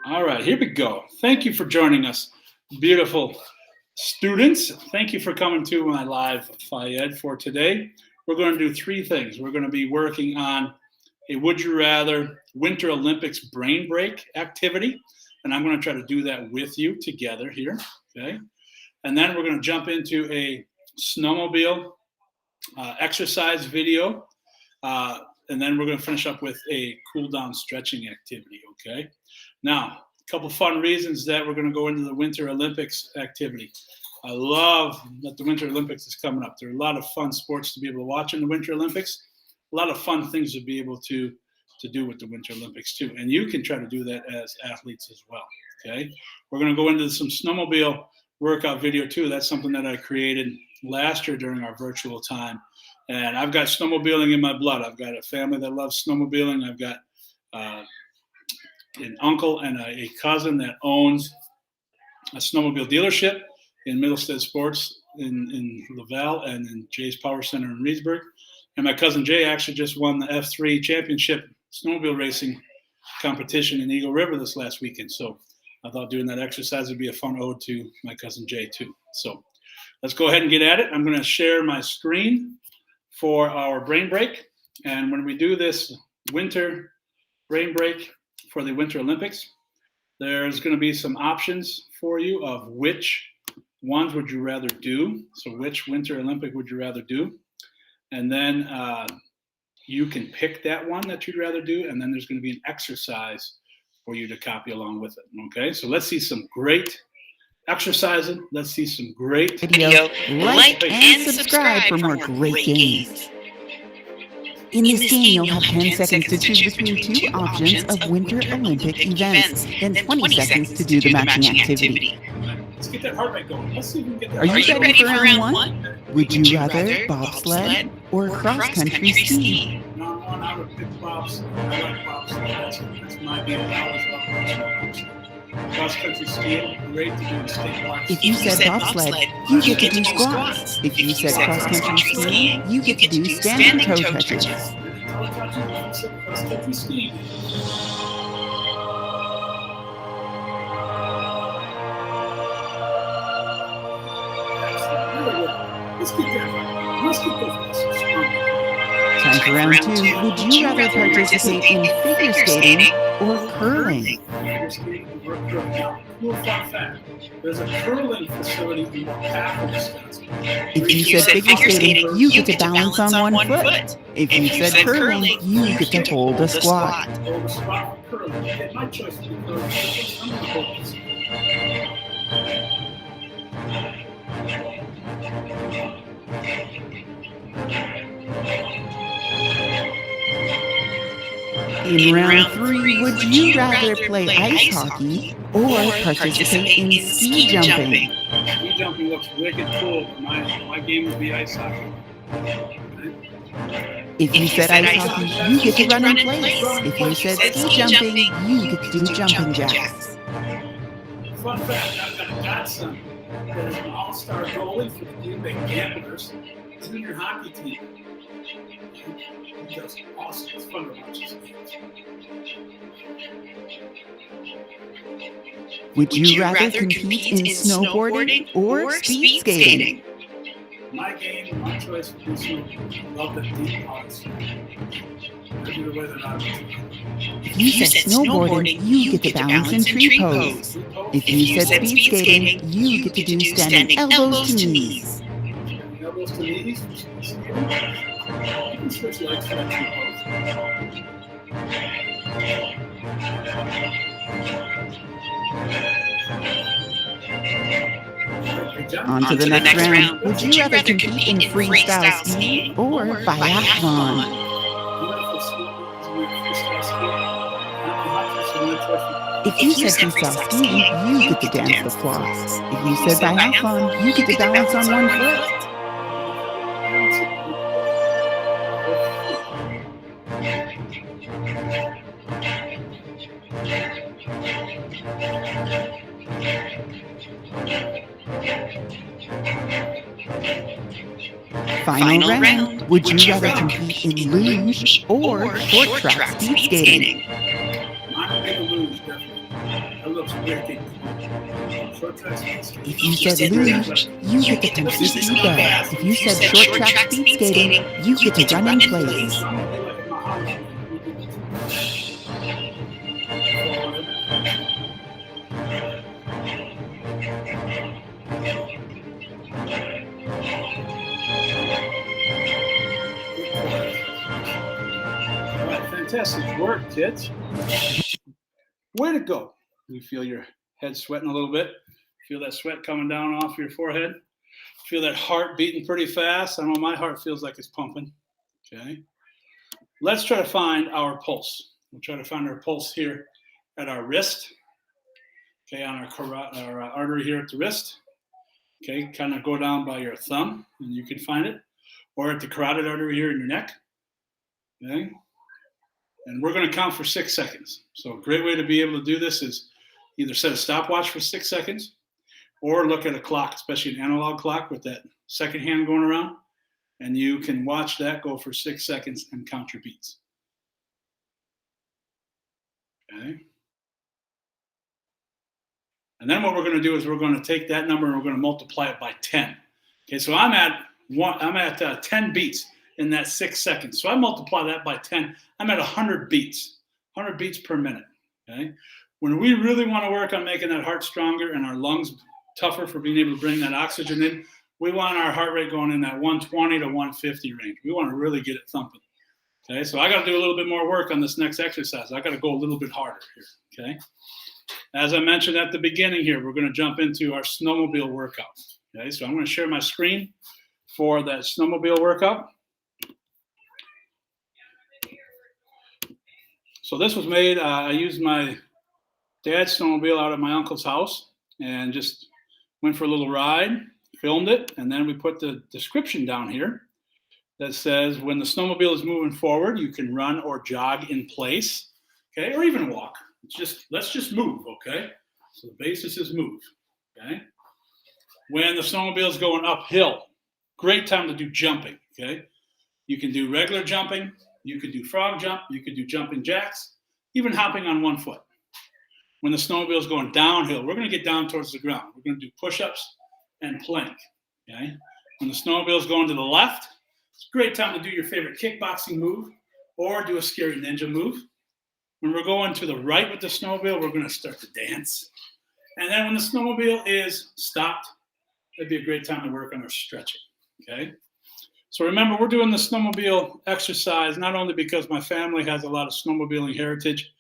All right, here we go. Thank you for joining us, beautiful students. Thank you for coming to my live Phi-Ed for today. We're going to do three things. We're going to be working on a Would You Rather Winter Olympics brain break activity, and I'm going to try to do that with you together here, okay? And then we're going to jump into a snowmobile exercise video, and then we're going to finish up with a cool down stretching activity, okay? Now, a couple fun reasons that we're going to go into the Winter Olympics activity. I love that the Winter Olympics is coming up. There are a lot of fun sports to be able to watch in the Winter Olympics, a lot of fun things to be able to do with the Winter Olympics too. And you can try to do that as athletes as well, okay? We're going to go into some snowmobile workout video too. That's something that I created last year during our virtual time. And I've got snowmobiling in my blood. I've got a family that loves snowmobiling. I've got an uncle and a cousin that owns a snowmobile dealership in Mittelstaedt Sports in Laval and in Jay's Power Center in Reedsburg. And my cousin Jay actually just won the F3 championship snowmobile racing competition in Eagle River this last weekend. So I thought doing that exercise would be a fun ode to my cousin Jay too. So let's go ahead and get at it. I'm going to share my screen for our brain break. And when we do this winter brain break for the Winter Olympics, there's going to be some options for you of which ones would you rather do. So which Winter Olympic would you rather do? And then you can pick that one that you'd rather do. And then there's going to be an exercise for you to copy along with it. Okay, so let's see some great exercising. Let's see some great video. Like and subscribe for more great games. In this game, you'll have 10 seconds to choose between two options of Winter Olympic events, then 20 seconds to do the matching activity. Let's get that heart rate going. Let's see if we can get that. Are you ready for round one? Would you rather bobsled or cross-country ski? Round one, I would pick bobsled. I like bobsled. That's my game. I always love bobsled. Cross-country skiing, great to do statewide. If you said bobsled, you get to do squats. If you said cross-country skiing, you get to do standing toe touches. Cross-country skiing. Let's get that. Let's get those. Time for round two. Would you rather participate in figure skating or curling? Cool fun fact. There's a curling facility in Wapaco, Wisconsin. If you said figure skating, you get to balance on one foot. If you said curling, you get to hold a squat. Hold a squat for curling. My choice would be curling. I'm going to hold this. In round three, would you rather play ice hockey or participate in ski jumping? Ski jumping looks wicked cool, but my game would be ice hockey. If you said ice hockey, you get to run in place. If you said ski jumping, you get to do jumping jacks. Fun fact, I've got a godson that is an all-star goalie for the Green Bay Gamblers junior hockey team. He does awesome. It's fun to watch his games. Would you rather compete in snowboarding or speed skating? My game, my choice would be snowboarding. Love the deep ice. Either way that I would. If you said snowboarding, you get to balance in tree pose. If you said speed skating, you get to do standing elbows to knees. Elbows to knees. You can switch legs to that tree pose. On to the next round. Would you rather compete in freestyle skiing or biathlon? If you said freestyle skiing, you get to dance the floss. If you said biathlon, you get to balance on one foot. Final round. Would you rather compete in luge or short track speed skating? I'm a big to luge, definitely. That looks wicked. Short track speed If you said luge, you get to punch the speed bag. If you said short track speed skating, you get to run in place. All right, fantastic work, kids. Way to go. You feel your head sweating a little bit. Feel that sweat coming down off your forehead. Feel that heart beating pretty fast. I know my heart feels like it's pumping. Okay. Let's try to find our pulse. We'll try to find our pulse here at our wrist. Okay, on our artery here at the wrist. Okay, kind of go down by your thumb and you can find it. Or at the carotid artery here in your neck. Okay. And we're going to count for 6 seconds. So a great way to be able to do this is either set a stopwatch for 6 seconds or look at a clock, especially an analog clock with that second hand going around. And you can watch that go for 6 seconds and count your beats. Okay. And then what we're going to do is we're going to take that number and we're going to multiply it by 10. Okay, so I'm at 10 beats in that 6 seconds. So I multiply that by 10. I'm at 100 beats, 100 beats per minute. Okay. When we really want to work on making that heart stronger and our lungs tougher for being able to bring that oxygen in, we want our heart rate going in that 120 to 150 range. We want to really get it thumping. Okay, so I got to do a little bit more work on this next exercise. I got to go a little bit harder here. Okay. As I mentioned at the beginning here, we're going to jump into our snowmobile workout. Okay, so I'm going to share my screen for that snowmobile workout. So this was made, I used my dad's snowmobile out at my uncle's house and just went for a little ride, filmed it, and then we put the description down here that says when the snowmobile is moving forward, you can run or jog in place, okay, or even walk. Let's just move, okay? So the basis is move, okay? When the snowmobile is going uphill, great time to do jumping, okay? You can do regular jumping, you could do frog jump, you could do jumping jacks, even hopping on one foot. When the snowmobile is going downhill, we're going to get down towards the ground. We're going to do push-ups and plank, okay? When the snowmobile is going to the left, it's a great time to do your favorite kickboxing move or do a scary ninja move. When we're going to the right with the snowmobile, we're going to start to dance. And then when the snowmobile is stopped, that'd be a great time to work on our stretching, okay? So remember, we're doing the snowmobile exercise not only because my family has a lot of snowmobiling heritage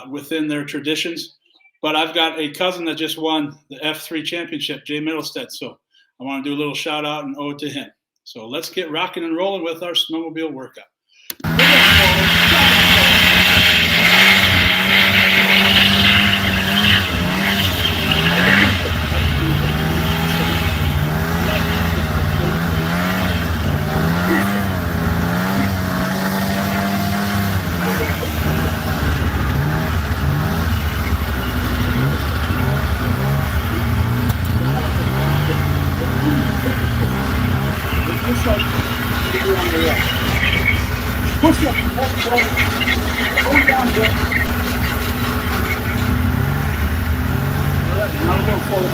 within their traditions, but I've got a cousin that just won the F3 championship, Jay Mittelstaedt. So I want to do a little shout out and ode to him. So let's get rocking and rolling with our snowmobile workout. Push up, go down there. All right, now we're going forward,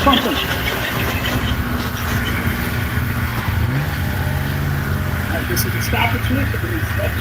pumping. All right, this is a stoppage here for the stretch.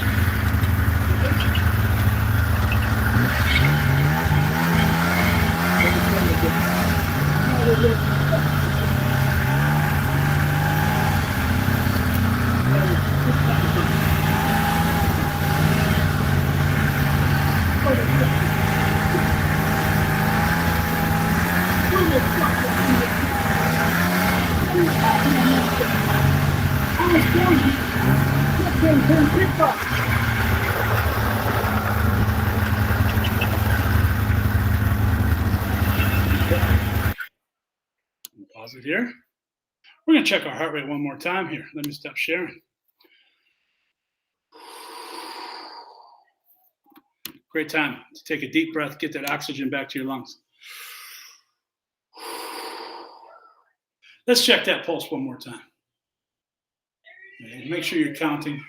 Pause it here. We're going to check our heart rate one more time here. Let me stop sharing. Great time to take a deep breath, get that oxygen back to your lungs. Let's check that pulse one more time. Make sure you're counting.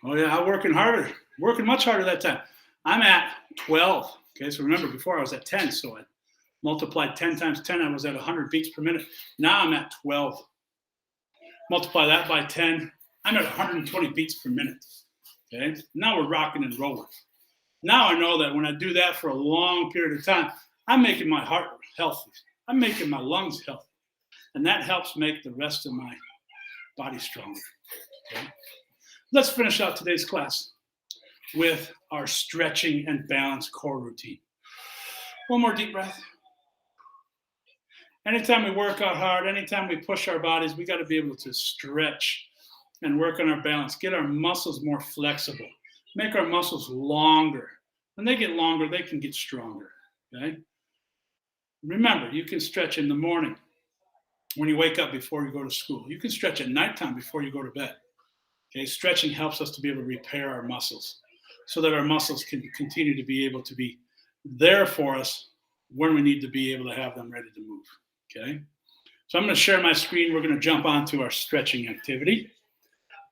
Oh yeah, I'm working harder, working much harder that time. I'm at 12. Okay, so remember before I was at 10, so I multiplied 10 times 10, I was at 100 beats per minute. Now I'm at 12. Multiply that by 10, I'm at 120 beats per minute. Okay, now we're rocking and rolling. Now I know that when I do that for a long period of time, I'm making my heart healthy. I'm making my lungs healthy. And that helps make the rest of my body stronger. Okay? Let's finish out today's class with our stretching and balance core routine. One more deep breath. Anytime we work out hard, anytime we push our bodies, we got to be able to stretch and work on our balance, get our muscles more flexible, make our muscles longer. When they get longer, they can get stronger. Okay? Remember, you can stretch in the morning when you wake up before you go to school. You can stretch at nighttime before you go to bed. Okay? Stretching helps us to be able to repair our muscles so that our muscles can continue to be able to be there for us when we need to be able to have them ready to move. Okay? So I'm going to share my screen. We're going to jump onto our stretching activity.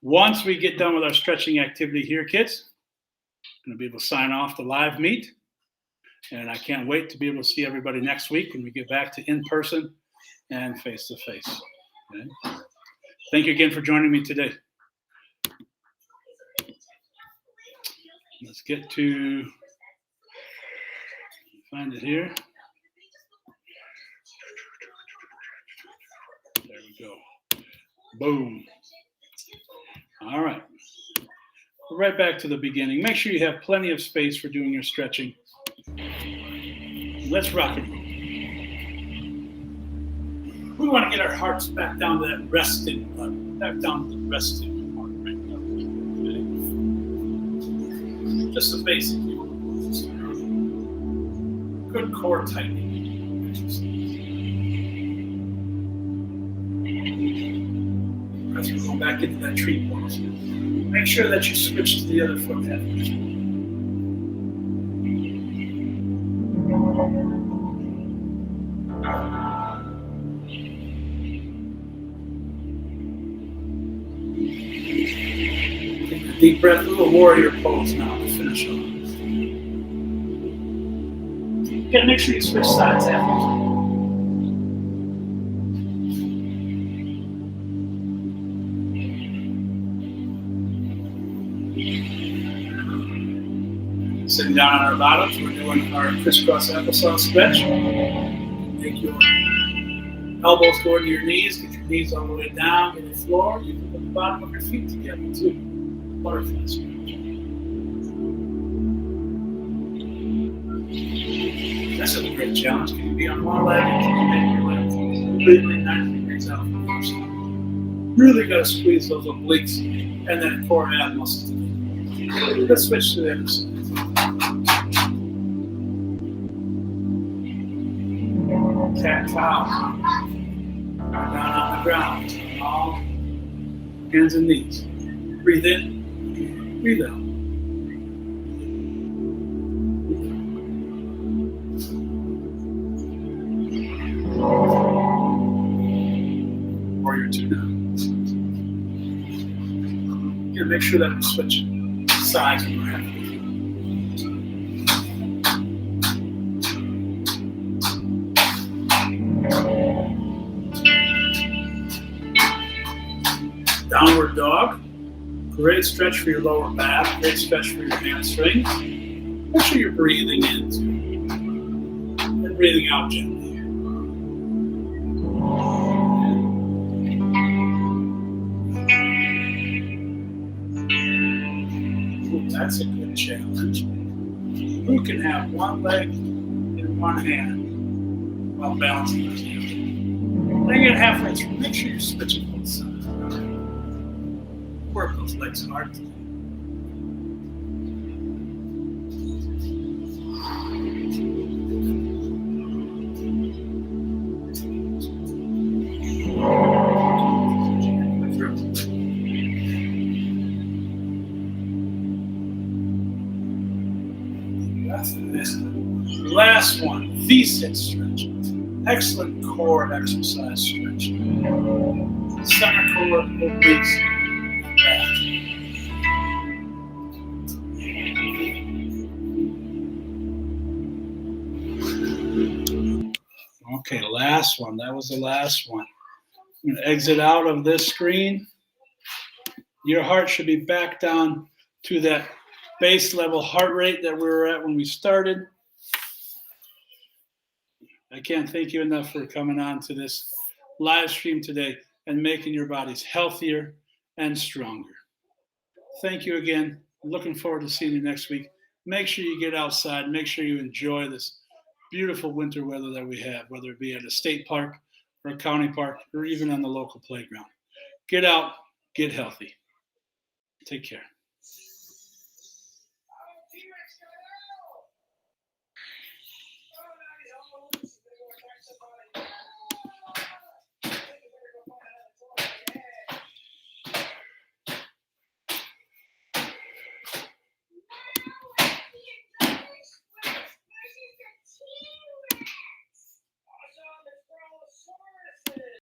Once we get done with our stretching activity here, kids, I'm going to be able to sign off the live meet. And I can't wait to be able to see everybody next week when we get back to in-person and face-to-face. Okay? Thank you again for joining me today. Let's get to, find it here. There we go. Boom. All right. Right back to the beginning. Make sure you have plenty of space for doing your stretching. Let's rock it. We want to get our hearts back down to that resting level, back down to the resting part right now. Okay? Just the basic. Good core tightening. As we go back into that tree pose, make sure that you switch to the other foot head. Deep breath, a little warrior pose now to finish off. You gotta make sure you switch sides after. Sitting down on our bottoms, we're doing our crisscross applesauce stretch. Make your elbows go into your knees, get your knees all the way down to the floor. You can put the bottom of your feet together too. Butterfly stretch. That's a great challenge. Can you be on one leg and can you make your leg completely 90 degrees out from the other side? Really got to squeeze those obliques and then core ab muscles. Let's switch to the other side. Cat-cow. Down on the ground. All hands and knees. Breathe in. Breathe out. Warrior two now. You gotta make sure that we switch sides when we're having. dog. Great stretch for your lower back. Great stretch for your hamstrings. Make sure you're breathing in and breathing out gently. Ooh, that's a good challenge. Who can have one leg in one hand while balancing the hand? Bring it halfway through. Make sure you're switching both sides. Work those legs hard. Last one, V6 stretch. Excellent core exercise stretch. Center core, obliques, back. Okay, last one. That was the last one. I'm going to exit out of this screen. Your heart should be back down to that base level heart rate that we were at when we started. I can't thank you enough for coming on to this live stream today and making your bodies healthier and stronger. Thank you again. I'm looking forward to seeing you next week. Make sure you get outside. Make sure you enjoy this beautiful winter weather that we have, whether it be at a state park or a county park or even on the local playground. Get out, get healthy. Take care.